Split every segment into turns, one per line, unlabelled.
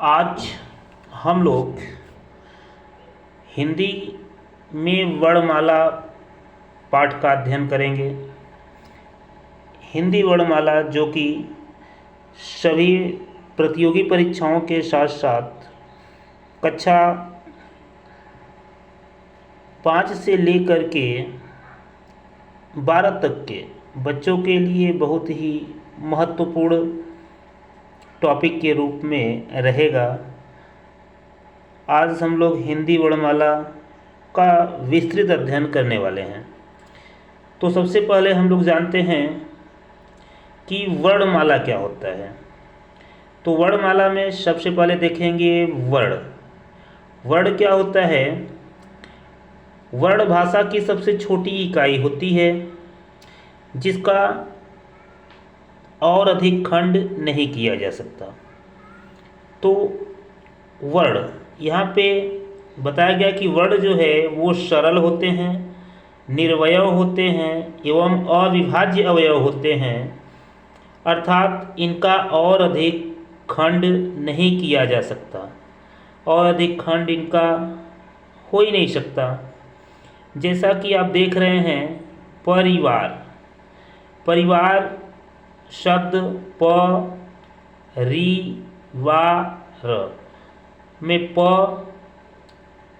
आज हम लोग हिंदी में वर्णमाला पाठ का अध्ययन करेंगे। हिंदी वर्णमाला जो कि सभी प्रतियोगी परीक्षाओं के साथ साथ कक्षा 5 से लेकर के 12 तक के बच्चों के लिए बहुत ही महत्वपूर्ण टॉपिक के रूप में रहेगा। आज हम लोग हिंदी वर्णमाला का विस्तृत अध्ययन करने वाले हैं। तो सबसे पहले हम लोग जानते हैं कि वर्णमाला क्या होता है। तो वर्णमाला में सबसे पहले देखेंगे वर्ण। वर्ण क्या होता है? वर्ण भाषा की सबसे छोटी इकाई होती है जिसका और अधिक खंड नहीं किया जा सकता। तो वर्ण यहाँ पे बताया गया कि वर्ण जो है वो सरल होते हैं, निर्वयव होते हैं एवं अविभाज्य अवयव होते हैं, अर्थात इनका और अधिक खंड नहीं किया जा सकता और अधिक खंड इनका हो ही नहीं सकता। जैसा कि आप देख रहे हैं परिवार। परिवार शब्द प री वा र में प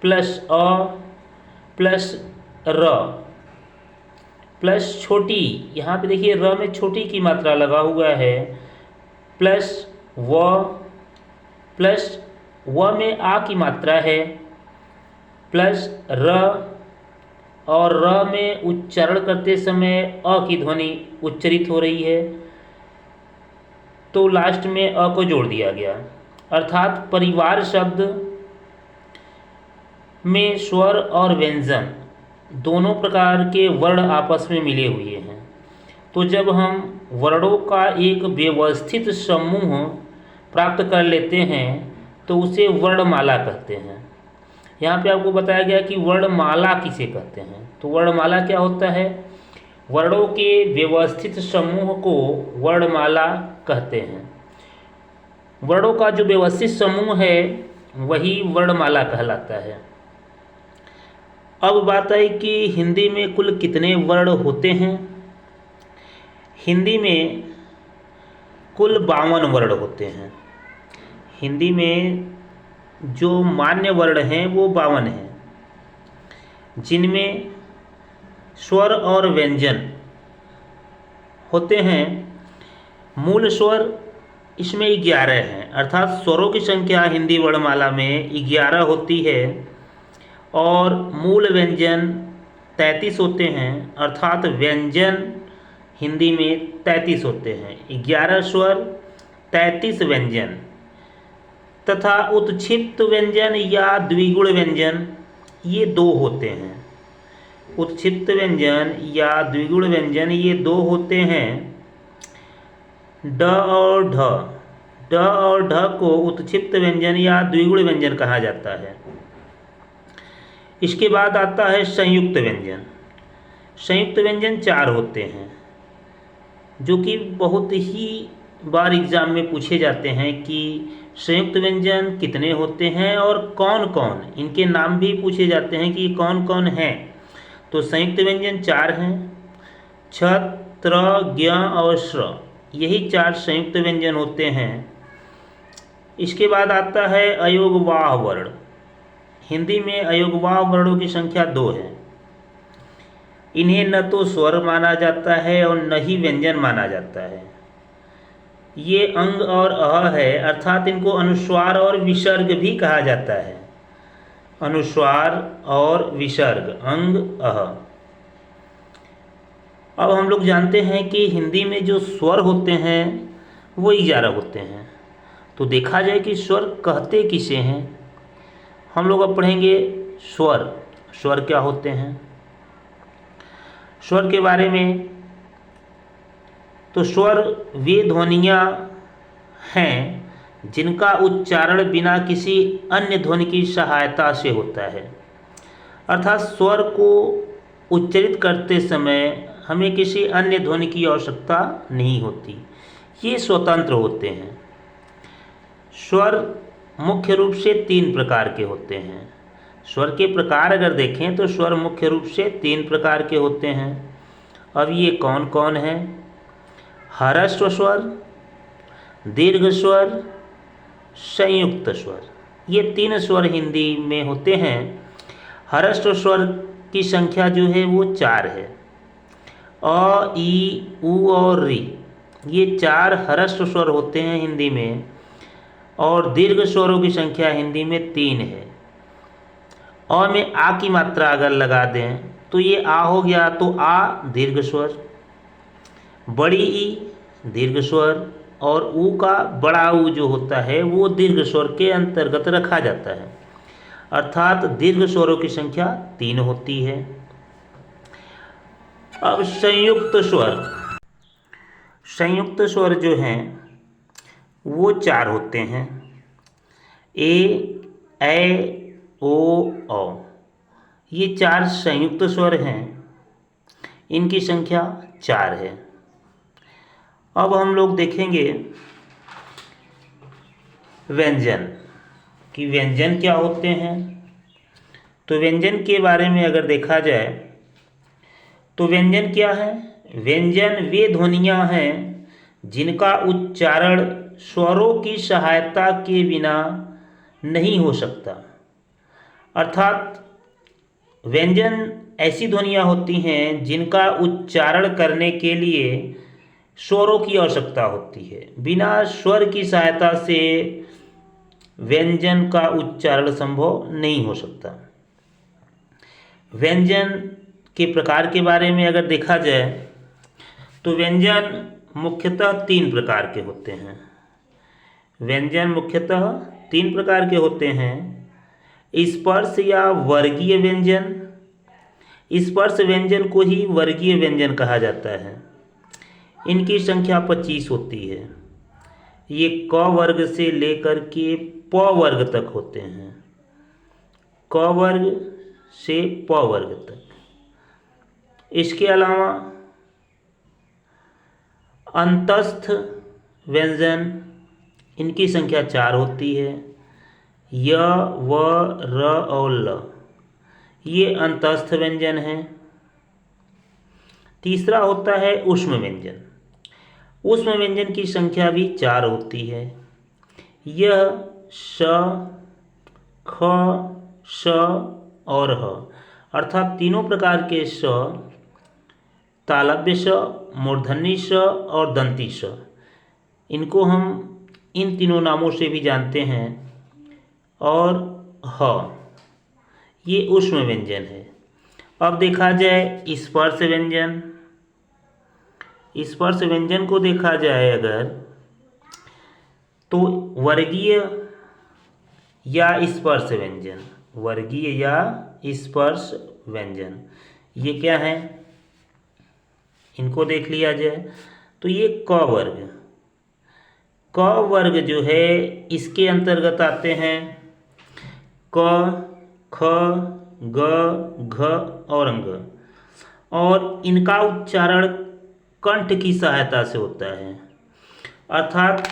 प्लस अ प्लस र प्लस छोटी, यहाँ पे देखिए र में छोटी की मात्रा लगा हुआ है, प्लस व में आ की मात्रा है, प्लस र और र में उच्चारण करते समय अ की ध्वनि उच्चरित हो रही है तो लास्ट में अ को जोड़ दिया गया। अर्थात परिवार शब्द में स्वर और व्यंजन दोनों प्रकार के वर्ण आपस में मिले हुए हैं। तो जब हम वर्णों का एक व्यवस्थित समूह प्राप्त कर लेते हैं तो उसे वर्णमाला कहते हैं। यहाँ पे आपको बताया गया कि वर्णमाला किसे कहते हैं। तो वर्णमाला क्या होता है? वर्णों के व्यवस्थित समूह को वर्णमाला कहते हैं। वर्णों का जो व्यवस्थित समूह है वही वर्णमाला कहलाता है। अब बात है कि हिंदी में कुल कितने वर्ण होते हैं। हिंदी में कुल 52 वर्ण होते हैं। हिंदी में जो मान्य वर्ण हैं वो 52 हैं, जिनमें स्वर और व्यंजन होते हैं। मूल स्वर इसमें 11 हैं, अर्थात स्वरों की संख्या हिंदी वर्णमाला में 11 होती है और मूल व्यंजन 33 होते हैं, अर्थात व्यंजन हिंदी में 33 होते हैं। 11 स्वर 33 व्यंजन तथा उत्क्षिप्त व्यंजन या द्विगुण व्यंजन ये 2 होते हैं। उत्क्षिप्त व्यंजन या द्विगुण व्यंजन ये 2 होते हैं। ड और ढ को उत्क्षिप्त व्यंजन या द्विगुण व्यंजन कहा जाता है। इसके बाद आता है संयुक्त व्यंजन। संयुक्त व्यंजन 4 होते हैं जो कि बहुत ही बार एग्जाम में पूछे जाते हैं कि संयुक्त व्यंजन कितने होते हैं और कौन कौन, इनके नाम भी पूछे जाते हैं कि कौन कौन हैं। तो संयुक्त व्यंजन 4 हैं, छ त्र ज्ञ और श्र, यही 4 संयुक्त व्यंजन होते हैं। इसके बाद आता है अयोगवाह वर्ण। हिंदी में अयोगवाह वर्णों की संख्या 2 है। इन्हें न तो स्वर माना जाता है और न ही व्यंजन माना जाता है। ये अंग और अह है, अर्थात इनको अनुस्वार और विसर्ग भी कहा जाता है। अनुस्वार और विसर्ग, अंग अह। अब हम लोग जानते हैं कि हिंदी में जो स्वर होते हैं वो 11 होते हैं। तो देखा जाए कि स्वर कहते किसे हैं। हम लोग अब पढ़ेंगे स्वर। स्वर क्या होते हैं, स्वर के बारे में। तो स्वर वे ध्वनियाँ हैं जिनका उच्चारण बिना किसी अन्य ध्वनि की सहायता से होता है। अर्थात स्वर को उच्चरित करते समय हमें किसी अन्य ध्वनि की आवश्यकता नहीं होती, ये स्वतंत्र होते हैं। स्वर मुख्य रूप से 3 प्रकार के होते हैं। स्वर के प्रकार अगर देखें तो स्वर मुख्य रूप से 3 प्रकार के होते हैं। अब ये कौन कौन हैं? ह्रस्व स्वर, दीर्घ स्वर, संयुक्त स्वर। ये 3 स्वर हिंदी में होते हैं। ह्रस्व स्वर की संख्या जो है वो 4 है। अ, ई, उ और री, ये 4 ह्रस्व स्वर होते हैं हिंदी में। और दीर्घ स्वरों की संख्या हिंदी में 3 है। अ में आ की मात्रा अगर लगा दें तो ये आ हो गया, तो आ दीर्घ स्वर, बड़ी ई दीर्घ स्वर, और ऊ का बड़ा ऊ जो होता है वो दीर्घ स्वर के अंतर्गत रखा जाता है। अर्थात दीर्घ स्वरों की संख्या 3 होती है। अब संयुक्त स्वर, संयुक्त स्वर जो हैं वो 4 होते हैं। ए, ऐ, ओ, औ, ये 4 संयुक्त स्वर हैं। इनकी संख्या 4 है। अब हम लोग देखेंगे व्यंजन कि व्यंजन क्या होते हैं। तो व्यंजन के बारे में अगर देखा जाए तो व्यंजन क्या है? व्यंजन वे ध्वनियाँ हैं जिनका उच्चारण स्वरों की सहायता के बिना नहीं हो सकता। अर्थात व्यंजन ऐसी ध्वनियाँ होती हैं जिनका उच्चारण करने के लिए स्वरों की आवश्यकता होती है। बिना स्वर की सहायता से व्यंजन का उच्चारण संभव नहीं हो सकता। व्यंजन के प्रकार के बारे में अगर देखा जाए तो व्यंजन मुख्यतः 3 प्रकार के होते हैं। व्यंजन मुख्यतः 3 प्रकार के होते हैं। स्पर्श या वर्गीय व्यंजन, स्पर्श व्यंजन को ही वर्गीय व्यंजन कहा जाता है। इनकी संख्या 25 होती है। ये क वर्ग से लेकर के प वर्ग तक होते हैं। क वर्ग से प वर्ग तक। इसके अलावा अंतस्थ व्यंजन, इनकी संख्या 4 होती है। य, व, र और ल, ये अंतस्थ व्यंजन हैं। तीसरा होता है ऊष्म व्यंजन। ऊष्म व्यंजन की संख्या भी 4 होती है। यह श, ख, श और ह, अर्थात तीनों प्रकार के श, तालव्य श, मूर्धन्य श और दंती श, इनको हम इन तीनों नामों से भी जानते हैं। और ह, ये ऊष्म व्यंजन है। अब देखा जाए स्पर्श व्यंजन। स्पर्श व्यंजन को देखा जाए अगर तो वर्गीय या स्पर्श व्यंजन, वर्गीय या स्पर्श व्यंजन, ये क्या है? इनको देख लिया जाए तो ये क वर्ग, क वर्ग जो है इसके अंतर्गत आते हैं क, ख, ग, घ और अंग, और इनका उच्चारण कंठ की सहायता से होता है। अर्थात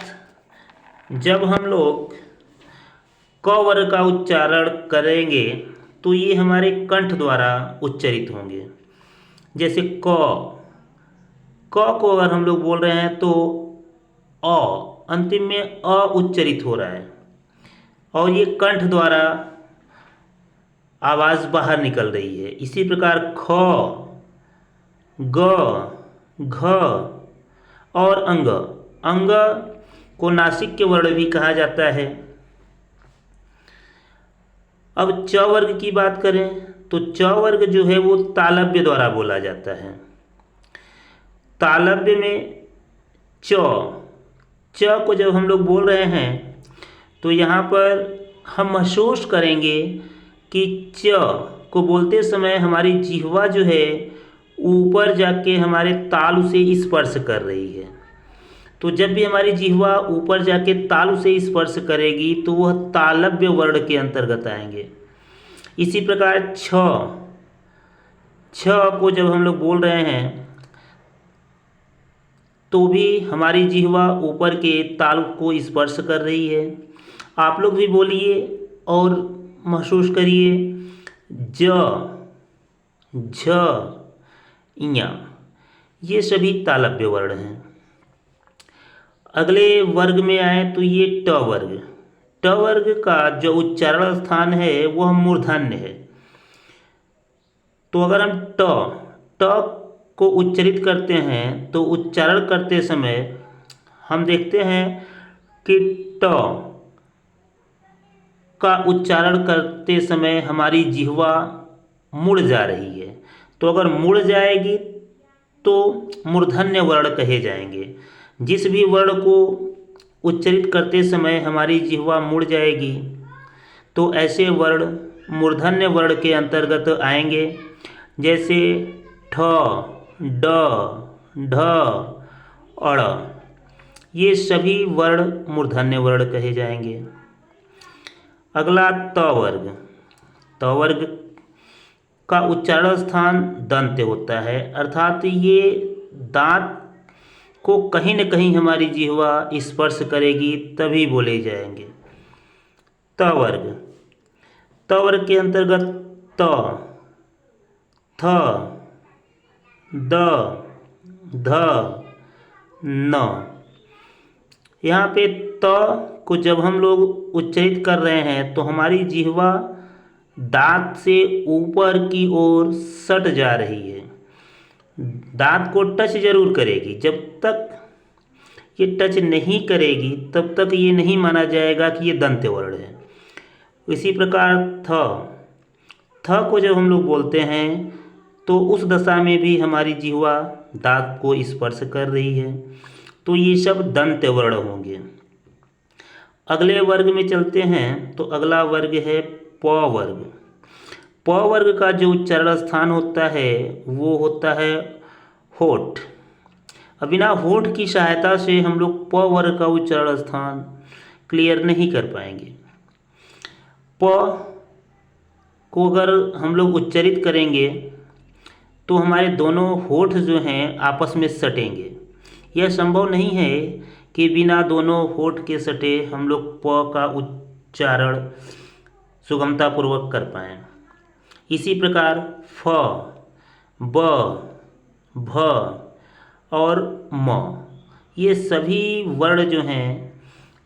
जब हम लोग क वर्ग का उच्चारण करेंगे तो ये हमारे कंठ द्वारा उच्चरित होंगे। जैसे क को अगर हम लोग बोल रहे हैं तो अ, अंतिम में अ उच्चरित हो रहा है और ये कंठ द्वारा आवाज़ बाहर निकल रही है। इसी प्रकार ख, ग, घ और अंग, अंग को नासिक के वर्ण भी कहा जाता है। अब च वर्ग की बात करें तो च वर्ग जो है वो तालव्य द्वारा बोला जाता है। तालव्य में च, च को जब हम लोग बोल रहे हैं तो यहाँ पर हम महसूस करेंगे कि च को बोलते समय हमारी जिह्वा जो है ऊपर जाके हमारे तालु से स्पर्श कर रही है। तो जब भी हमारी जिह्वा ऊपर जाके तालु से स्पर्श करेगी तो वह तालव्य वर्ण के अंतर्गत आएंगे। इसी प्रकार छ, छ को जब हम लोग बोल रहे हैं तो भी हमारी जिह्वा ऊपर के तालु को स्पर्श कर रही है। आप लोग भी बोलिए और महसूस करिए। ज, झ, इया, ये सभी तालव्य वर्ण हैं। अगले वर्ग में आए तो ये ट वर्ग। ट वर्ग का जो उच्चारण स्थान है वह मूर्धन्य है। तो अगर हम ट ट को उच्चारित करते हैं तो उच्चारण करते समय हम देखते हैं कि ट का उच्चारण करते समय हमारी जिह्वा मुड़ जा रही है। तो अगर मुड़ जाएगी तो मूर्धन्य वर्ण कहे जाएंगे। जिस भी वर्ण को उच्चारित करते समय हमारी जिह्वा मुड़ जाएगी तो ऐसे वर्ण मूर्धन्य वर्ण के अंतर्गत आएंगे। जैसे ठ, ड, ढ, अड़, ये सभी वर्ण मूर्धन्य वर्ण कहे जाएंगे। अगला त वर्ग। त वर्ग का उच्चारण स्थान दंत होता है, अर्थात ये दांत को कहीं न कहीं हमारी जिह्वा स्पर्श करेगी तभी बोले जाएंगे। त वर्ग। त वर्ग के अंतर्गत त, थ, द, ध, न। यहाँ पे त को जब हम लोग उच्चारित कर रहे हैं तो हमारी जिह्वा दांत से ऊपर की ओर सट जा रही है। दांत को टच जरूर करेगी, जब तक ये टच नहीं करेगी तब तक ये नहीं माना जाएगा कि ये दंत वर्ण है। इसी प्रकार थ, थ को जब हम लोग बोलते हैं तो उस दशा में भी हमारी जिह्वा दांत को स्पर्श कर रही है। तो ये सब दंत वर्ण होंगे। अगले वर्ग में चलते हैं तो अगला वर्ग है प वर्ग। प वर्ग का जो उच्चारण स्थान होता है वो होता है होठ। अब बिना होठ की सहायता से हम लोग प वर्ग का उच्चारण स्थान क्लियर नहीं कर पाएंगे। प को अगर हम लोग उच्चारित करेंगे तो हमारे दोनों होठ जो हैं आपस में सटेंगे। यह संभव नहीं है कि बिना दोनों होठ के सटे हम लोग प का उच्चारण सुगमतापूर्वक कर पाएँ। इसी प्रकार फ, ब, भ और म, ये सभी वर्ण जो हैं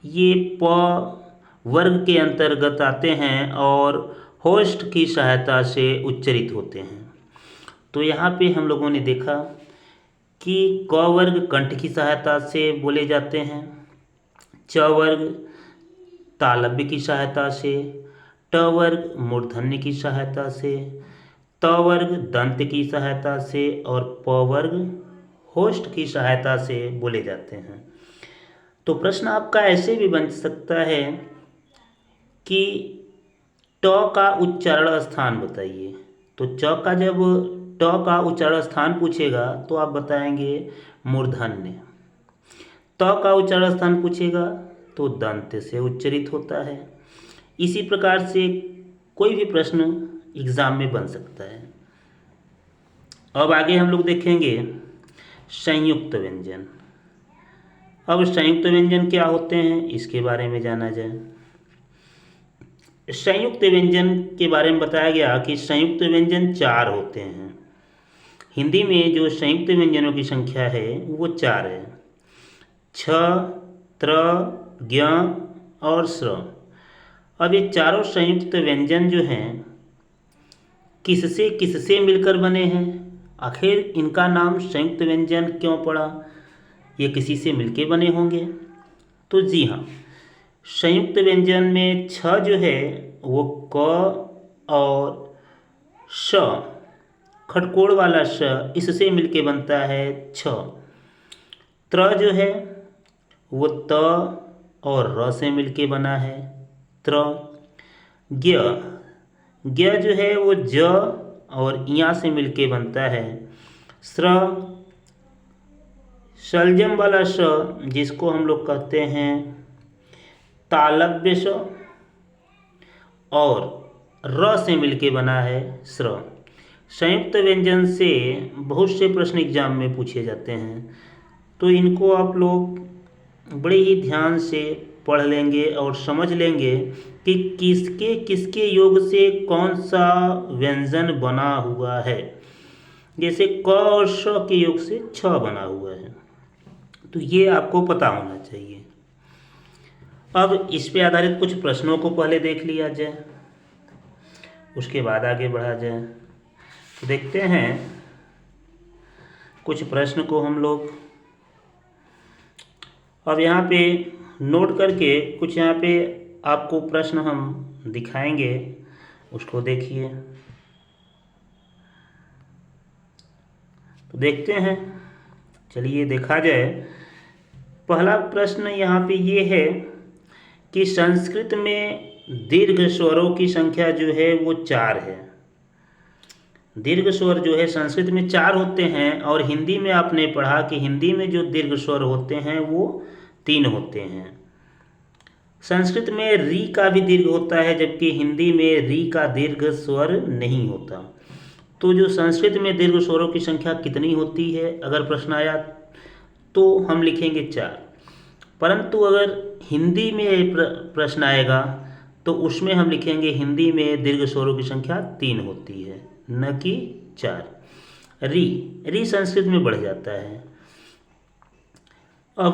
ये प वर्ग के अंतर्गत आते हैं और होस्ट की सहायता से उच्चारित होते हैं। तो यहाँ पे हम लोगों ने देखा कि क वर्ग कंठ की सहायता से बोले जाते हैं, च वर्ग तालव्य की सहायता से, ट वर्ग मूर्धन्य की सहायता से, त वर्ग दंत की सहायता से और प वर्ग होस्ट की सहायता से बोले जाते हैं। तो प्रश्न आपका ऐसे भी बन सकता है कि ट का उच्चारण स्थान बताइए। तो जब ट का उच्चारण स्थान पूछेगा तो आप बताएंगे मूर्धन्य। त का उच्चारण स्थान पूछेगा तो दंत से उच्चारित होता है। इसी प्रकार से कोई भी प्रश्न एग्जाम में बन सकता है। अब आगे हम लोग देखेंगे संयुक्त व्यंजन। अब संयुक्त व्यंजन क्या होते हैं इसके बारे में जाना जाए। संयुक्त व्यंजन के बारे में बताया गया कि संयुक्त व्यंजन 4 होते हैं। हिंदी में जो संयुक्त व्यंजनों की संख्या है वो 4 है, छ, त्र, ज्ञ और स्र। अब ये चारों संयुक्त व्यंजन जो हैं किससे किससे मिलकर बने हैं, आखिर इनका नाम संयुक्त व्यंजन क्यों पड़ा, ये किसी से मिलके बने होंगे। तो जी हाँ, संयुक्त व्यंजन में छ जो है वो क और श, खटकोड़ वाला श, इससे मिलके बनता है छ। त्र जो है वो त और र से मिलके बना है त्र। ज्ञ, ज्ञ जो है वो ज और इया से मिलके बनता है स्र। शलजम वाला श जिसको हम लोग कहते हैं तालव्य श और र से मिलके बना है स्र। संयुक्त व्यंजन से बहुत से प्रश्न एग्जाम में पूछे जाते हैं, तो इनको आप लोग बड़े ही ध्यान से पढ़ लेंगे और समझ लेंगे कि किसके किसके योग से कौन सा व्यंजन बना हुआ है। जैसे क और श के योग से छ बना हुआ है, तो ये आपको पता होना चाहिए। अब इस पे आधारित कुछ प्रश्नों को पहले देख लिया जाए, उसके बाद आगे बढ़ा जाए। तो देखते हैं कुछ प्रश्न को हम लोग। अब यहाँ पे नोट करके कुछ यहाँ पे आपको प्रश्न हम दिखाएंगे, उसको देखिए। तो देखते हैं, चलिए देखा जाए। पहला प्रश्न यहाँ पे ये है कि संस्कृत में दीर्घ स्वरों की संख्या जो है वो 4 है। दीर्घ स्वर जो है संस्कृत में 4 होते हैं, और हिंदी में आपने पढ़ा कि हिंदी में जो दीर्घ स्वर होते हैं वो 3 होते हैं। संस्कृत में री का भी दीर्घ होता है, जबकि हिंदी में री का दीर्घ स्वर नहीं होता। तो जो संस्कृत में दीर्घ स्वरों की संख्या कितनी होती है, अगर प्रश्न आया तो हम लिखेंगे 4। परंतु अगर हिंदी में प्रश्न आएगा तो उसमें हम लिखेंगे हिंदी में दीर्घ स्वरों की संख्या 3 होती है, न कि 4। री संस्कृत में बढ़ जाता है। अब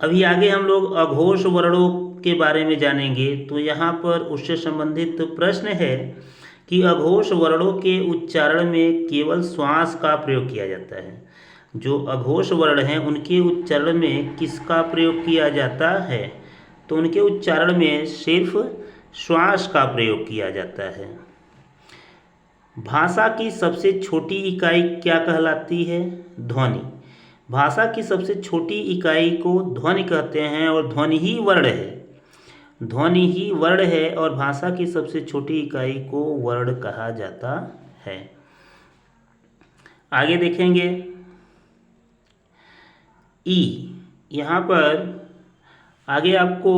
अभी आगे हम लोग अघोष वर्णों के बारे में जानेंगे। तो यहाँ पर उससे संबंधित प्रश्न है कि अघोष वर्णों के उच्चारण में केवल श्वास का प्रयोग किया जाता है। जो अघोष वर्ण हैं उनके उच्चारण में किसका प्रयोग किया जाता है? तो उनके उच्चारण में सिर्फ श्वास का प्रयोग किया जाता है। भाषा की सबसे छोटी इकाई क्या कहलाती है? ध्वनि। भाषा की सबसे छोटी इकाई को ध्वनि कहते हैं, और ध्वनि ही वर्ण है। ध्वनि ही वर्ण है, और भाषा की सबसे छोटी इकाई को वर्ण कहा जाता है। आगे देखेंगे ई। यहाँ पर आगे आपको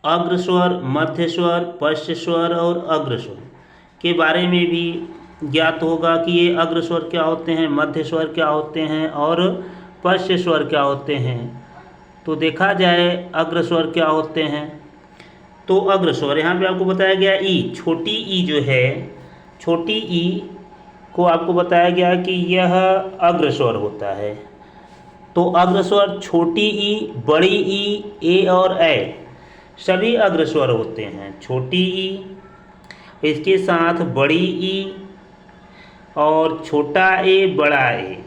अग्रस्वर, मध्य स्वर, पश्च स्वर और अग्रस्वर के बारे में भी ज्ञात होगा कि ये अग्रस्वर क्या होते हैं, मध्य स्वर क्या होते हैं और पश्च स्वर क्या होते हैं। तो देखा जाए अग्रस्वर क्या होते हैं। तो अग्रस्वर यहाँ पे आपको बताया गया ई, छोटी ई जो है, छोटी ई को आपको बताया गया कि यह अग्रस्वर होता है। तो अग्रस्वर छोटी ई, बड़ी ई, ए और ए सभी अग्रस्वर होते हैं। छोटी ई, इसके साथ बड़ी ई और छोटा ए, बड़ा ए,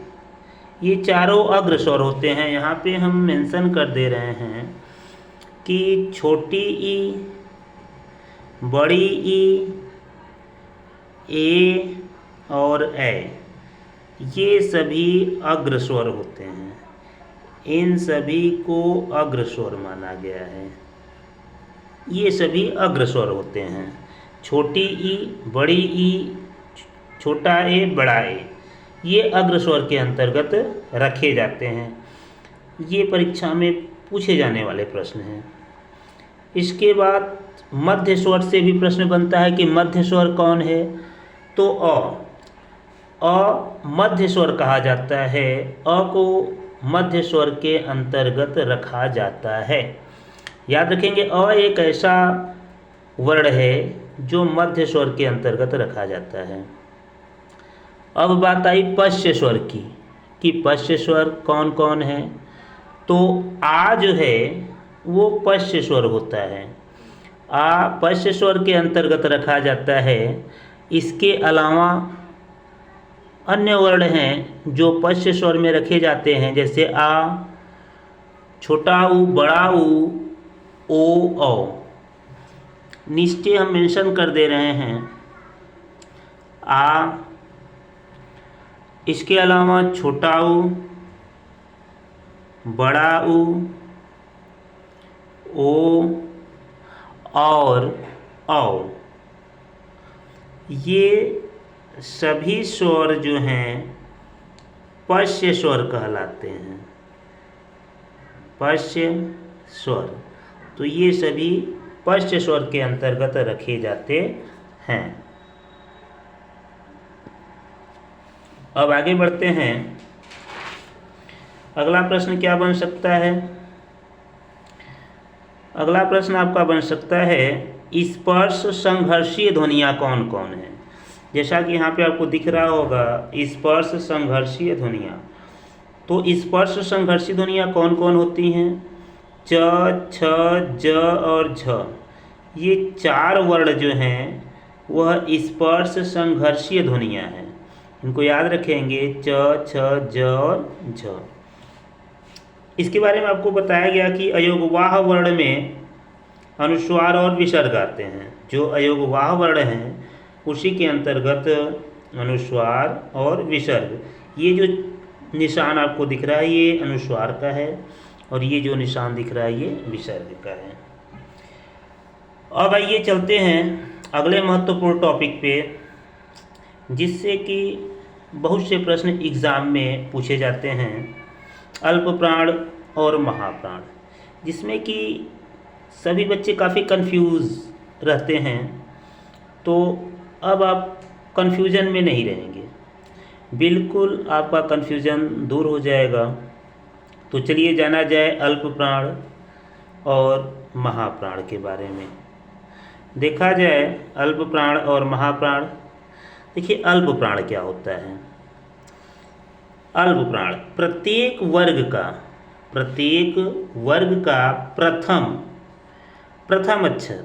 ये चारों अग्रस्वर होते हैं। यहाँ पे हम मेंशन कर दे रहे हैं कि छोटी ई, बड़ी ई, ए और ए, ये सभी अग्रस्वर होते हैं। इन सभी को अग्रस्वर माना गया है। ये सभी अग्रस्वर होते हैं। छोटी ई, बड़ी ई, छोटा ए, बड़ा ए, ये अग्रस्वर के अंतर्गत रखे जाते हैं। ये परीक्षा में पूछे जाने वाले प्रश्न हैं। इसके बाद मध्य स्वर से भी प्रश्न बनता है कि मध्य स्वर कौन है। तो अ मध्य स्वर कहा जाता है। अ को मध्य स्वर के अंतर्गत रखा जाता है। याद रखेंगे, अ एक ऐसा वर्ण है जो मध्य स्वर के अंतर्गत रखा जाता है। अब बात आई पश्च स्वर की, कि पश्च स्वर कौन कौन है। तो आ जो है वो पश्च स्वर होता है। आ पश्च स्वर के अंतर्गत रखा जाता है। इसके अलावा अन्य वर्ण हैं जो पश्च स्वर में रखे जाते हैं, जैसे आ, छोटा ऊ, बड़ा ऊ, ओ, औ। नीचे हम मेंशन कर दे रहे हैं आ, इसके अलावा छोटा ऊ, बड़ा ऊ, ओ और औ। ये सभी स्वर जो हैं पश्च स्वर कहलाते हैं। पश्च स्वर, तो ये सभी पश्च स्वर के अंतर्गत रखे जाते हैं। अब आगे बढ़ते हैं। अगला प्रश्न क्या बन सकता है अगला प्रश्न आपका बन सकता है, स्पर्श संघर्षीय ध्वनियाँ कौन कौन है। जैसा कि यहाँ पे आपको दिख रहा होगा स्पर्श संघर्षीय ध्वनियाँ। तो स्पर्श संघर्षीय ध्वनियाँ कौन कौन होती हैं? च, छ, ज और झ। ये 4 वर्ण जो हैं वह स्पर्श संघर्षीय ध्वनियाँ हैं। इनको याद रखेंगे, च, छ, ज और झ। इसके बारे में आपको बताया गया कि अयोगवाह वर्ण में अनुस्वार और विसर्ग आते हैं। जो अयोगवाह वर्ण हैं उसी के अंतर्गत अनुस्वार और विसर्ग। ये जो निशान आपको दिख रहा है ये अनुस्वार का है और ये जो निशान दिख रहा है ये विसर्ग का है। अब आइए चलते हैं अगले महत्वपूर्ण टॉपिक पे, जिससे कि बहुत से प्रश्न एग्ज़ाम में पूछे जाते हैं, अल्प प्राण और महाप्राण, जिसमें कि सभी बच्चे काफ़ी कंफ्यूज रहते हैं। तो अब आप कंफ्यूजन में नहीं रहेंगे, बिल्कुल आपका कंफ्यूजन दूर हो जाएगा। तो चलिए जाना जाए अल्प प्राण और महाप्राण के बारे में। देखा जाए अल्प प्राण और महाप्राण। देखिए अल्प प्राण क्या होता है। अल्प प्राण प्रत्येक वर्ग का प्रथम अक्षर,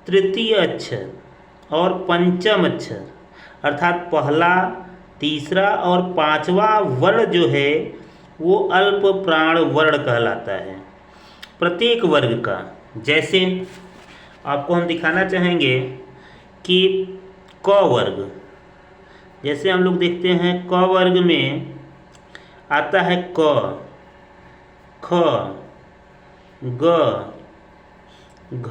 तृतीय अक्षर और पंचम अक्षर अर्थात पहला, तीसरा और पांचवा वर्ण जो है वो अल्प प्राण वर्ण कहलाता है। प्रत्येक वर्ग का, जैसे आपको हम दिखाना चाहेंगे कि क वर्ग, जैसे हम लोग देखते हैं क वर्ग में आता है क, ख, ग, घ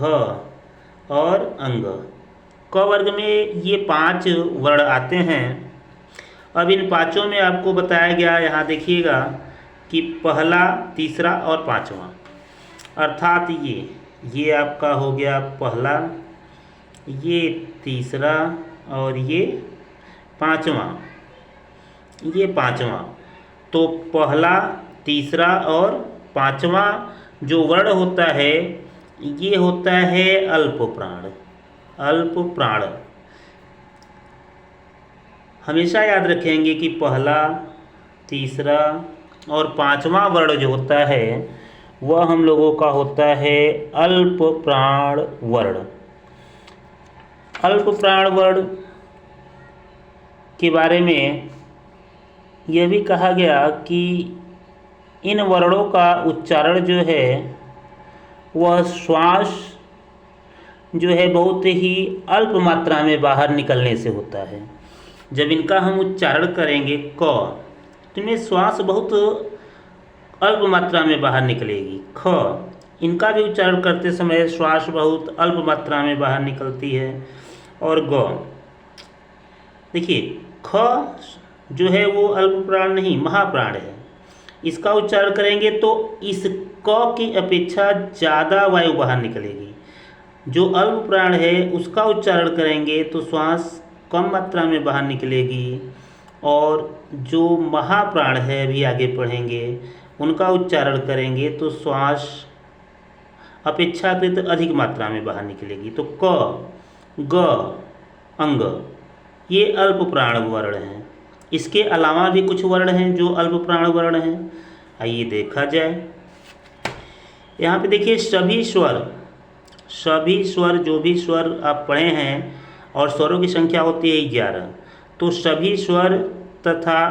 और अंग। क वर्ग में ये 5 वर्ण आते हैं। अब इन पांचों में आपको बताया गया, यहाँ देखिएगा कि पहला, तीसरा और पांचवा, अर्थात ये आपका हो गया पहला, ये तीसरा और ये पांचवा। तो पहला, तीसरा और पांचवा जो वर्ण होता है ये होता है अल्प प्राण। हमेशा याद रखेंगे कि पहला, तीसरा और पांचवा वर्ण जो होता है वह हम लोगों का होता है अल्प प्राण वर्ण। अल्प प्राण वर्ण के बारे में यह भी कहा गया कि इन वर्णों का उच्चारण जो है वह श्वास जो है बहुत ही अल्प मात्रा में बाहर निकलने से होता है। जब इनका हम उच्चारण करेंगे क, तो इनमें श्वास बहुत अल्प मात्रा में बाहर निकलेगी। ख, इनका भी उच्चारण करते समय श्वास बहुत अल्प मात्रा में बाहर निकलती है। और ग, देखिए ख जो है वो अल्प प्राण नहीं महाप्राण है। इसका उच्चारण करेंगे तो इस क की अपेक्षा ज़्यादा वायु बाहर निकलेगी। जो अल्प प्राण है उसका उच्चारण करेंगे तो श्वास कम मात्रा में बाहर निकलेगी, और जो महाप्राण है अभी आगे पढ़ेंगे उनका उच्चारण करेंगे तो श्वास अपेक्षाकृत अधिक मात्रा में बाहर निकलेगी। तो क, ग, अंग ये अल्प प्राण वर्ण हैं। इसके अलावा भी कुछ वर्ण हैं जो अल्प प्राण वर्ण हैं। आइए देखा जाए। यहाँ पे देखिए सभी स्वर जो भी स्वर आप पढ़े हैं, और स्वरों की संख्या होती है 11। तो सभी स्वर तथा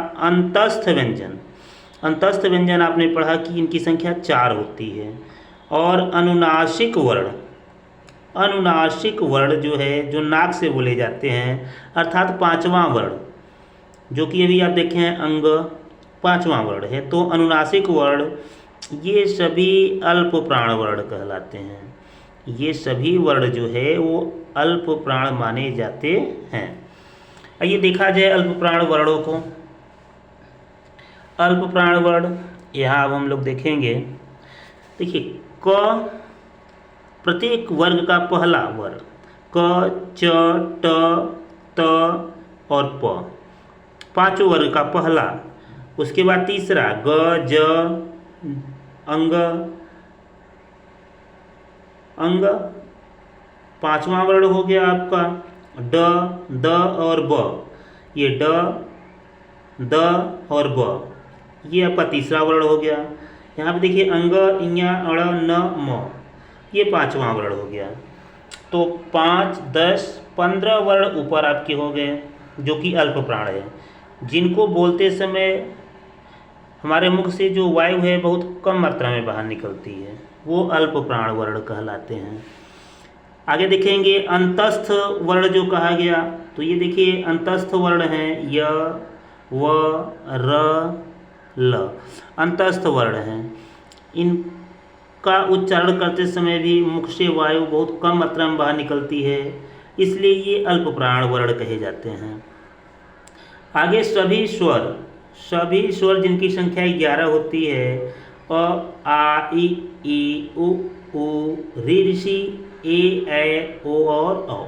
अंतस्थ व्यंजन आपने पढ़ा कि इनकी संख्या 4 होती है। और अनुनासिक वर्ण जो है जो नाक से बोले जाते हैं, अर्थात 5वां वर्ण, जो कि अभी आप देखें हैं अंग 5वां वर्ण है। तो अनुनासिक वर्ण ये सभी अल्प प्राण वर्ण कहलाते हैं। ये सभी वर्ण जो है वो अल्प प्राण माने जाते हैं। आइए देखा जाए अल्प प्राण वर्णों को। अल्प प्राण वर्ण यहाँ अब हम लोग देखेंगे। देखिए क प्रत्येक वर्ग का पहला वर्ण, क, च, ट, त और प, 5 वर्ग का पहला। उसके बाद तीसरा ग, ज, अंग, अंग, पांचवा वर्ण हो गया आपका ड, द और ब। ये ड, द और ब, ये आपका तीसरा वर्ण हो गया। यहाँ पे देखिए अंग, इया, अड़, न, म, ये पांचवा वर्ण हो गया। तो 5, 10, 15 वर्ण ऊपर आपके हो गए जो कि अल्प प्राण है, जिनको बोलते समय हमारे मुख से जो वायु है बहुत कम मात्रा में बाहर निकलती है, वो अल्प प्राण वर्ण कहलाते हैं। आगे देखेंगे अंतस्थ वर्ण जो कहा गया, तो ये देखिए अंतस्थ वर्ण है य, व, र, ल, अंतस्थ वर्ण हैं। इनका उच्चारण करते समय भी मुख से वायु बहुत कम मात्रा में बाहर निकलती है, इसलिए ये अल्प प्राण वर्ण कहे जाते हैं। आगे सभी स्वर जिनकी संख्या 11 होती है, अ, आ, ई, उ, ऋ, ऋषि, ए, ऐ, ओ और औ,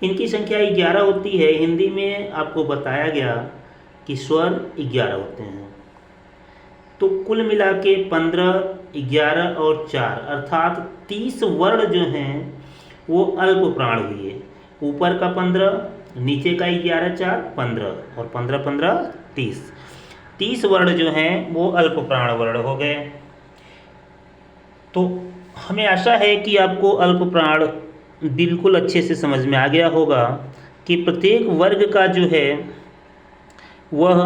इनकी संख्या 11 होती है। हिंदी में आपको बताया गया कि स्वर 11 होते हैं। तो कुल मिला के 15, 11 और 4 अर्थात 30 वर्ण जो हैं वो अल्प प्राण हुए। ऊपर का 15, नीचे का 11, 4, 15 और 15, 15, 30। 30 वर्ण जो हैं वो अल्प प्राण वर्ण हो गए। तो हमें आशा है कि आपको अल्प प्राण बिल्कुल अच्छे से समझ में आ गया होगा कि प्रत्येक वर्ग का जो है वह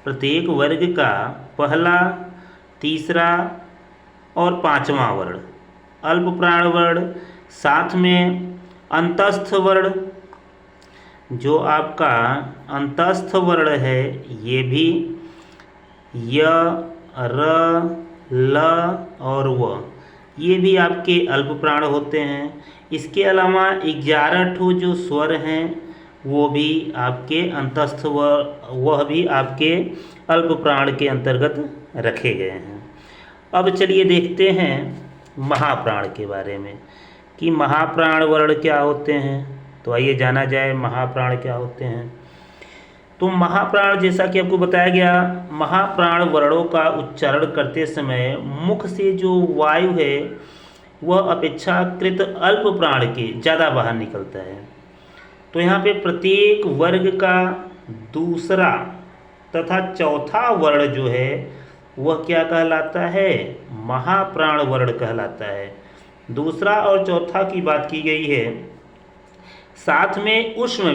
प्रत्येक वर्ग का पहला, तीसरा और पांचवा वर्ण अल्प प्राण वर्ण, साथ में अंतस्थ वर्ण, जो आपका अंतस्थ वर्ण है ये भी य, र, ल और व, ये भी आपके अल्प प्राण होते हैं। इसके अलावा 11 ठो जो स्वर हैं वो भी आपके अंतस्थ वह भी आपके अल्प प्राण के अंतर्गत रखे गए हैं। अब चलिए देखते हैं महाप्राण के बारे में कि महाप्राण वर्ण क्या होते हैं। तो आइए जाना जाए महाप्राण क्या होते हैं। तो महाप्राण, जैसा कि आपको बताया गया, महाप्राण वर्णों का उच्चारण करते समय मुख से जो वायु है वह अपेक्षाकृत अल्प प्राण के ज़्यादा बाहर निकलता है। तो यहाँ पे प्रत्येक वर्ग का दूसरा तथा चौथा वर्ण जो है वह क्या कहलाता है? महाप्राण वर्ण कहलाता है। दूसरा और चौथा की बात की गई है। साथ में ऊष्म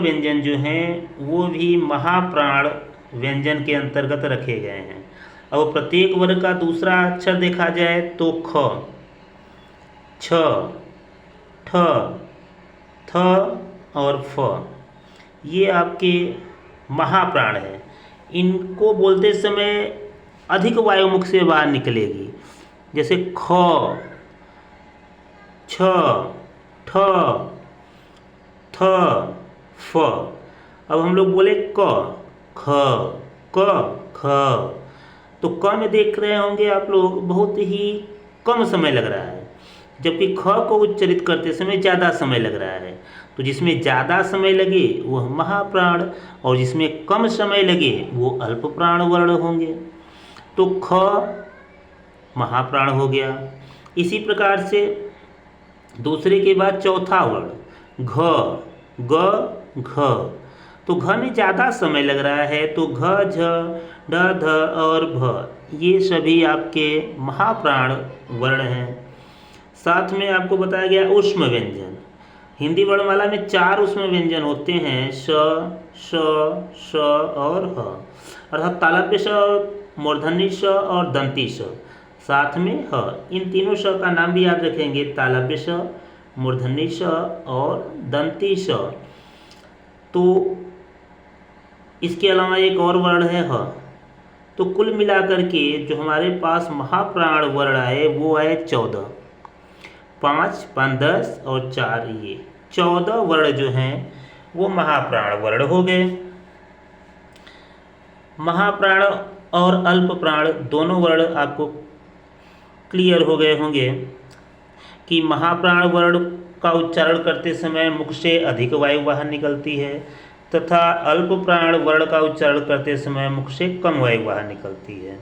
व्यंजन जो हैं वो भी महाप्राण व्यंजन के अंतर्गत रखे गए हैं। अब प्रत्येक वर्ग का दूसरा अक्षर देखा जाए तो ख, छ, ठ, थ और फ, ये आपके महाप्राण है। इनको बोलते समय अधिक वायु मुख से बाहर निकलेगी, जैसे ख, छ, ठ, थ, फ। अब हम लोग बोले क, ख, क, ख, तो क में देख रहे होंगे आप लोग बहुत ही कम समय लग रहा है, जबकि ख को उच्चारित करते समय ज़्यादा समय लग रहा है। तो जिसमें ज़्यादा समय लगे वह महाप्राण और जिसमें कम समय लगे वो अल्प प्राण वर्ण होंगे। तो ख महाप्राण हो गया। इसी प्रकार से दूसरे के बाद चौथा वर्ण घ, ग, घ। तो घ में ज़्यादा समय लग रहा है, तो घ, झ, ढ, ध और भ, ये सभी आपके महाप्राण वर्ण हैं। साथ में आपको बताया गया ऊष्म व्यंजन। हिंदी वर्णमाला में 4 ऊष्म व्यंजन होते हैं, श, श, श और ह, अर्थात तालव्य श, मूर्धन्य श और दंती श, साथ में ह। इन तीनों श का नाम भी याद रखेंगे, तालव्य श, मूर्धन्य श और दंती श। तो इसके अलावा एक और वर्ण है ह। तो कुल मिलाकर के जो हमारे पास महाप्राण वर्ण आए वो आए 14। 5, 5, 10 और 4, ये 14 वर्ण जो हैं वो महाप्राण वर्ण हो गए। महाप्राण और अल्प प्राण दोनों वर्ण आपको क्लियर हो गए होंगे कि महाप्राण वर्ण का उच्चारण करते समय मुख से अधिक वायु बाहर निकलती है तथा अल्प प्राण वर्ण का उच्चारण करते समय मुख से कम वायु बाहर निकलती है।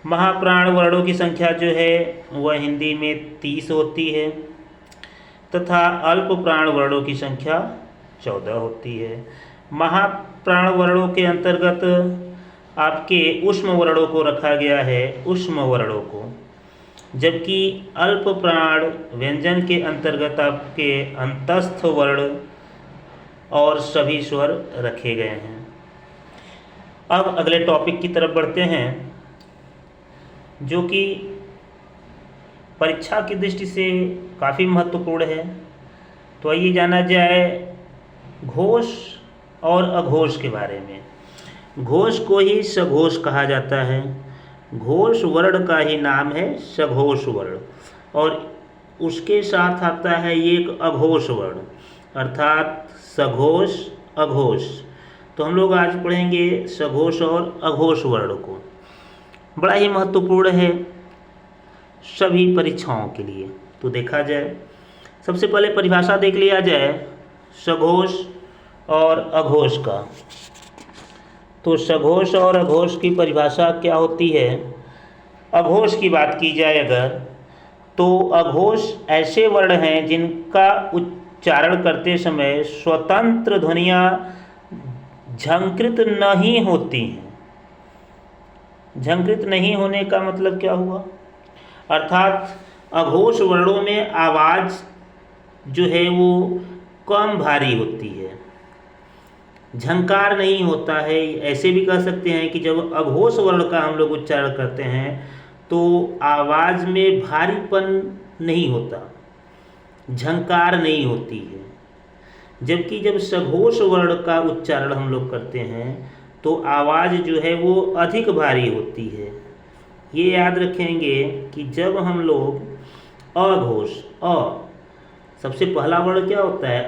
महाप्राण वर्णों की संख्या जो है वह हिंदी में 30 होती है तथा अल्प प्राण वर्णों की संख्या 14 होती है। महाप्राण वर्णों के अंतर्गत आपके ऊष्म वर्णों को रखा गया है, ऊष्म वर्णों को, जबकि अल्प प्राण व्यंजन के अंतर्गत आपके अंतस्थ वर्ण और सभी स्वर रखे गए हैं। अब अगले टॉपिक की तरफ बढ़ते हैं, जो कि परीक्षा की दृष्टि से काफ़ी महत्वपूर्ण है। तो आइए जाना जाए घोष और अघोष के बारे में। घोष को ही सघोष कहा जाता है। घोष वर्ण का ही नाम है सघोष वर्ण, और उसके साथ आता है एक अघोष वर्ण, अर्थात सघोष अघोष। तो हम लोग आज पढ़ेंगे सघोष और अघोष वर्ण को। बड़ा ही महत्वपूर्ण है सभी परीक्षाओं के लिए। तो देखा जाए, सबसे पहले परिभाषा देख लिया जाए सघोष और अघोष का। तो सघोष और अघोष की परिभाषा क्या होती है? अघोष की बात की जाए अगर, तो अघोष ऐसे वर्ण हैं जिनका उच्चारण करते समय स्वतंत्र ध्वनियाँ झंकृत नहीं होती हैं। झंकृत नहीं होने का मतलब क्या हुआ? अर्थात अघोष वर्णों में आवाज़ जो है वो कम भारी होती है, झंकार नहीं होता है। ऐसे भी कह सकते हैं कि जब अघोष वर्ण का हम लोग उच्चारण करते हैं तो आवाज़ में भारीपन नहीं होता, झंकार नहीं होती है। जबकि जब सघोष वर्ण का उच्चारण हम लोग करते हैं तो आवाज़ जो है वो अधिक भारी होती है। ये याद रखेंगे कि जब हम लोग अघोष, सबसे पहला वर्ण क्या होता है?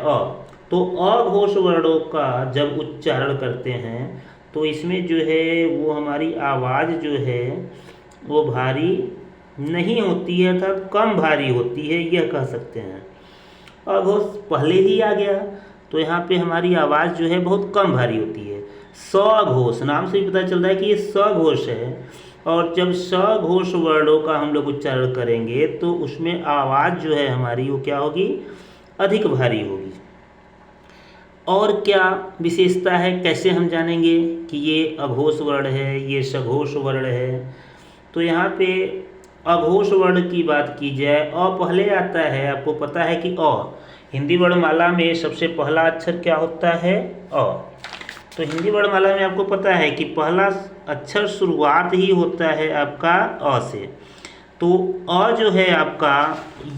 तो अघोष वर्णों का जब उच्चारण करते हैं तो इसमें जो है वो हमारी आवाज़ जो है वो भारी नहीं होती है, अर्थात कम भारी होती है, यह कह सकते हैं। अघोष पहले ही आ गया तो यहाँ पे हमारी आवाज़ जो है बहुत कम भारी होती है। सघोष, नाम से भी पता चलता है कि ये सघोष है, और जब सघोष वर्णों का हम लोग उच्चारण करेंगे तो उसमें आवाज़ जो है हमारी वो क्या होगी? अधिक भारी होगी। और क्या विशेषता है, कैसे हम जानेंगे कि ये अघोष वर्ण है, ये सघोष वर्ण है? तो यहाँ पे अघोष वर्ण की बात की जाए, अ पहले आता है। आपको पता है कि हिंदी वर्णमाला में सबसे पहला अक्षर क्या होता है? अ। तो हिंदी वर्णमाला में आपको पता है कि पहला अक्षर शुरुआत ही होता है आपका अ से। तो अ जो है आपका,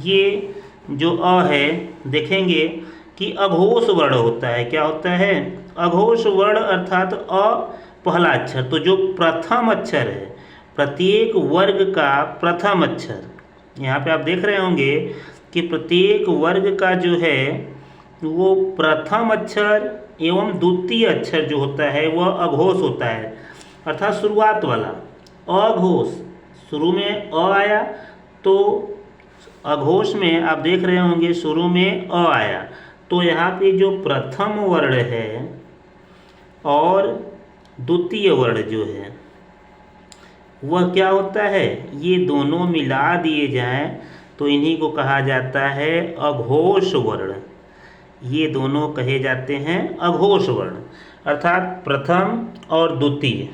ये जो अ है, देखेंगे कि अघोष वर्ण होता है। क्या होता है? अघोष वर्ण, अर्थात अ पहला अक्षर। तो जो प्रथम अक्षर है, प्रत्येक वर्ग का प्रथम अक्षर, यहाँ पे आप देख रहे होंगे कि प्रत्येक वर्ग का जो है वो प्रथम अक्षर एवं द्वितीय अक्षर जो होता है वह अघोष होता है, अर्थात शुरुआत वाला अघोष। शुरू में अ आया तो अघोष में आप देख रहे होंगे शुरू में अ आया, तो यहाँ पे जो प्रथम वर्ण है और द्वितीय वर्ण जो है वह क्या होता है? ये दोनों मिला दिए जाएं तो इन्हीं को कहा जाता है अघोष वर्ण। ये दोनों कहे जाते हैं अघोष वर्ण, अर्थात प्रथम और द्वितीय,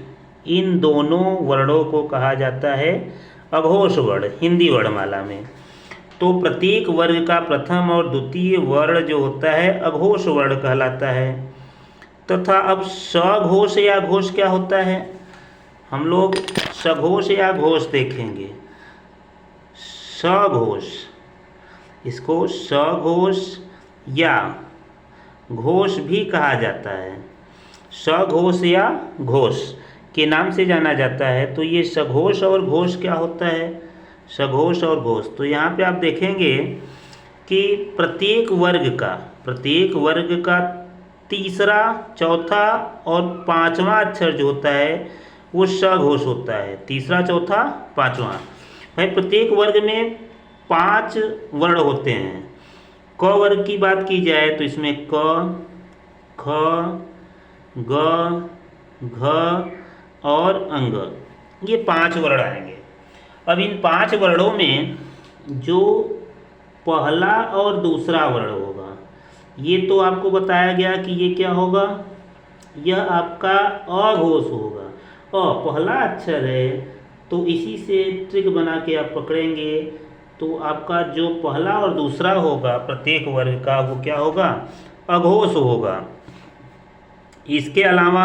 इन दोनों वर्णों को कहा जाता है अघोष वर्ण हिंदी वर्णमाला में। तो प्रत्येक वर्ग का प्रथम और द्वितीय वर्ण जो होता है अघोष वर्ण कहलाता है। तथा अब सघोष या घोष क्या होता है? हम लोग सघोष या घोष देखेंगे। सघोष, इसको सघोष या घोष भी कहा जाता है, सघोष या घोष के नाम से जाना जाता है। तो ये सघोष और घोष क्या होता है? सघोष और घोष। तो यहाँ पे आप देखेंगे कि प्रत्येक वर्ग का तीसरा, चौथा और पांचवा अक्षर जो होता है वो सघोष होता है। तीसरा, चौथा, पांचवा। भाई प्रत्येक वर्ग में 5 वर्ण होते हैं। क वर्ग की बात की जाए तो इसमें क, ख, ग, घ और अंग, ये 5 वर्ण आएंगे। अब इन 5 वर्णों में जो पहला और दूसरा वर्ण होगा, ये तो आपको बताया गया कि ये क्या होगा, यह आपका अघोष होगा। पहला अक्षर है तो इसी से ट्रिक बना के आप पकड़ेंगे तो आपका जो पहला और दूसरा होगा प्रत्येक वर्ग का, वो क्या होगा, अघोष होगा। इसके अलावा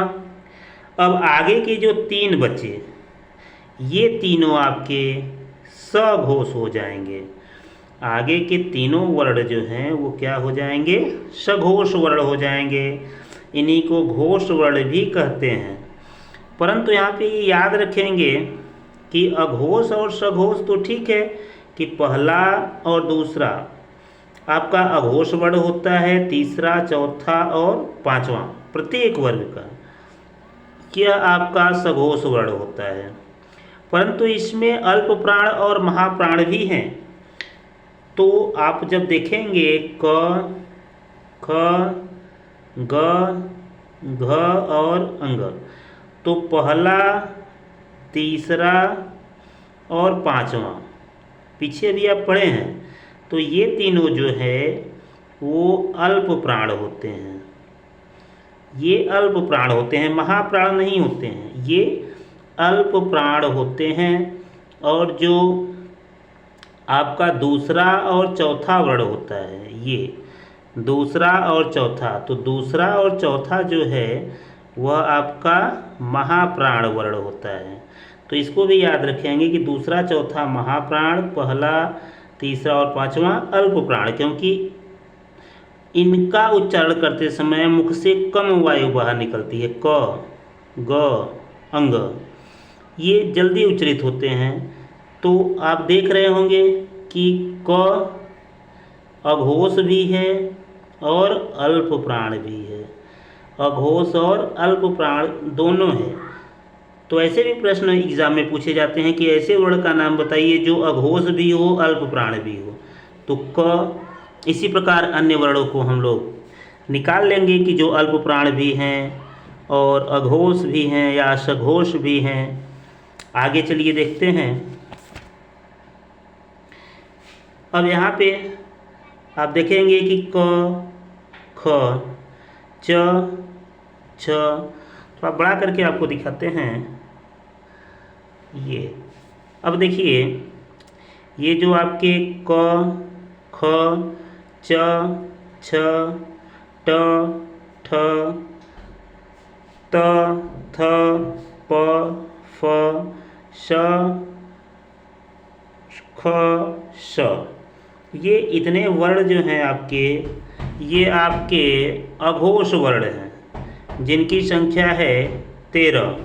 अब आगे के जो 3 बचे, ये तीनों आपके सघोष हो जाएंगे। आगे के तीनों वर्ण जो हैं वो क्या हो जाएंगे, सघोष वर्ण हो जाएंगे। इन्हीं को घोष वर्ण भी कहते हैं। परंतु यहाँ पे ये याद रखेंगे कि अघोष और सघोष तो ठीक है कि पहला और दूसरा आपका अघोष वर्ण होता है, तीसरा, चौथा और पांचवा प्रत्येक वर्ग का यह आपका सघोष वर्ण होता है। परंतु इसमें अल्प प्राण और महाप्राण भी हैं। तो आप जब देखेंगे क, ख, ग, घ और अंग, तो पहला, तीसरा और पांचवा पीछे भी आप पढ़े हैं, तो ये तीनों जो है वो अल्प प्राण होते हैं। ये अल्प प्राण होते हैं, महाप्राण नहीं होते हैं, ये अल्प प्राण होते हैं। और जो आपका दूसरा और चौथा वर्ण होता है, ये दूसरा और चौथा, तो दूसरा और चौथा जो है वह आपका महाप्राण वर्ण होता है। तो इसको भी याद रखेंगे कि दूसरा, चौथा महाप्राण, पहला, तीसरा और पांचवा अल्प प्राण, क्योंकि इनका उच्चारण करते समय मुख से कम वायु बाहर निकलती है। क, ग, अंग ये जल्दी उच्चरित होते हैं। तो आप देख रहे होंगे कि क अघोष भी है और अल्प प्राण भी है, अघोष और अल्प प्राण दोनों है। तो ऐसे भी प्रश्न एग्जाम में पूछे जाते हैं कि ऐसे वर्ण का नाम बताइए जो अघोष भी हो, अल्प प्राण भी हो। तो क, इसी प्रकार अन्य वर्णों को हम लोग निकाल लेंगे कि जो अल्प प्राण भी हैं और अघोष भी हैं या सघोष भी हैं। आगे चलिए देखते हैं। अब यहाँ पे आप देखेंगे कि क, ख, च, छ, थोड़ा बड़ा करके आपको दिखाते हैं ये। अब देखिए ये जो आपके क, ख, च, छ, ट, ठ, त, थ, प, फ, श, ख, श, ये इतने वर्ण जो हैं आपके, ये आपके अघोष वर्ण हैं जिनकी संख्या है 13,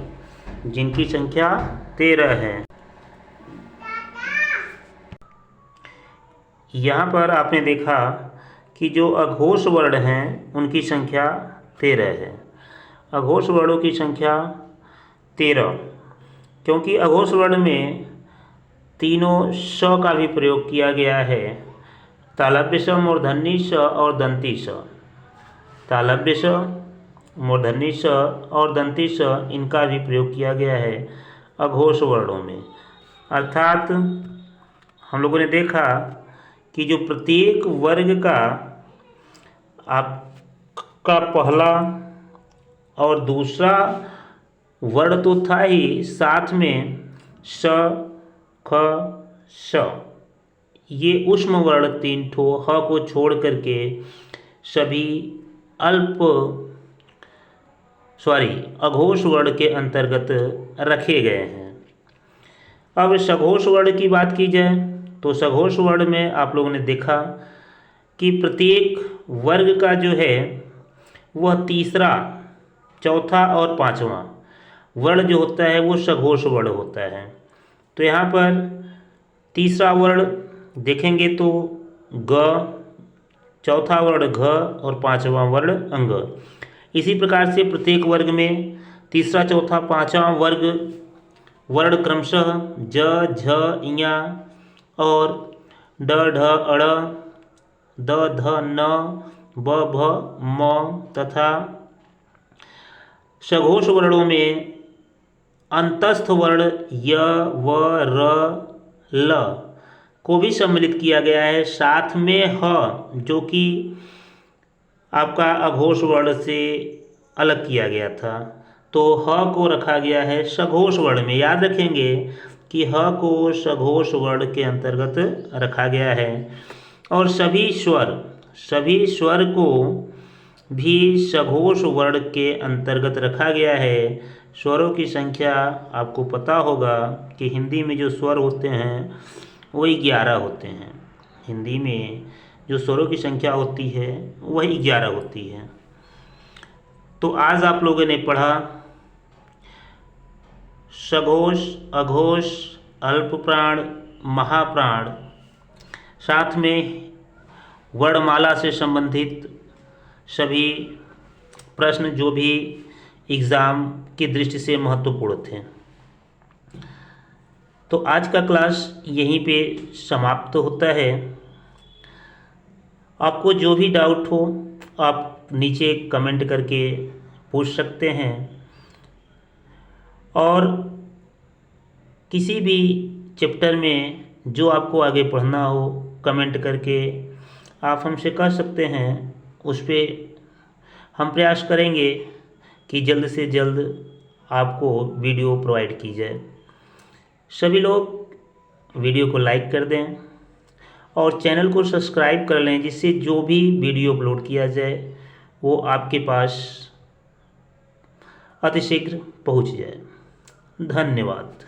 जिनकी संख्या 13 है। यहाँ पर आपने देखा कि जो अघोष वर्ण हैं उनकी संख्या 13 है। अघोष वर्णों की संख्या 13, क्योंकि अघोष वर्ण में तीनों श का भी प्रयोग किया गया है। तालव्य स, मूर्धन्य स और दंती स। तालव्य स, मूर्धन्य स और दंती स, इनका भी प्रयोग किया गया है अघोष वर्णों में। अर्थात हम लोगों ने देखा कि जो प्रत्येक वर्ग का आपका पहला और दूसरा वर्ण तो था ही, साथ में स, ख, श, ये ऊष्म वर्ण 3 ठो ह को छोड़ करके सभी अघोष वर्ण के अंतर्गत रखे गए हैं। अब सघोष वर्ण की बात की जाए तो सघोष वर्ण में आप लोगों ने देखा कि प्रत्येक वर्ग का जो है वह तीसरा, चौथा और पांचवा वर्ण जो होता है वो सघोष वर्ण होता है। तो यहाँ पर तीसरा वर्ण देखेंगे तो ग, चौथा वर्ण घ और पांचवा वर्ण अंग। इसी प्रकार से प्रत्येक वर्ग में तीसरा, चौथा, पांचवा वर्ण क्रमशः ज, झ, ञ और ड, ढ, अड़, द, ध, न, ब, भ, म तथा सघोष वर्णों में अंतस्थ वर्ण य, व, र, ल को भी सम्मिलित किया गया है। साथ में ह जो कि आपका अघोष वर्ण से अलग किया गया था, तो ह को रखा गया है सघोष वर्ण में। याद रखेंगे कि ह को सघोष वर्ण के अंतर्गत रखा गया है। और सभी स्वर को भी सघोष वर्ण के अंतर्गत रखा गया है। स्वरों की संख्या आपको पता होगा कि हिंदी में जो स्वर होते हैं वो 11 होते हैं। हिंदी में जो स्वरों की संख्या होती है वही 11 होती है। तो आज आप लोगों ने पढ़ा सघोष, अघोष, अल्पप्राण, महाप्राण, साथ में वर्णमाला से संबंधित सभी प्रश्न जो भी एग्ज़ाम की दृष्टि से महत्वपूर्ण थे। तो आज का क्लास यहीं पे समाप्त होता है। आपको जो भी डाउट हो आप नीचे कमेंट करके पूछ सकते हैं, और किसी भी चैप्टर में जो आपको आगे पढ़ना हो कमेंट करके आप हमसे कह सकते हैं। उस पर हम प्रयास करेंगे कि जल्द से जल्द आपको वीडियो प्रोवाइड की जाए। सभी लोग वीडियो को लाइक कर दें और चैनल को सब्सक्राइब कर लें, जिससे जो भी वीडियो अपलोड किया जाए वो आपके पास अतिशीघ्र पहुंच जाए। धन्यवाद।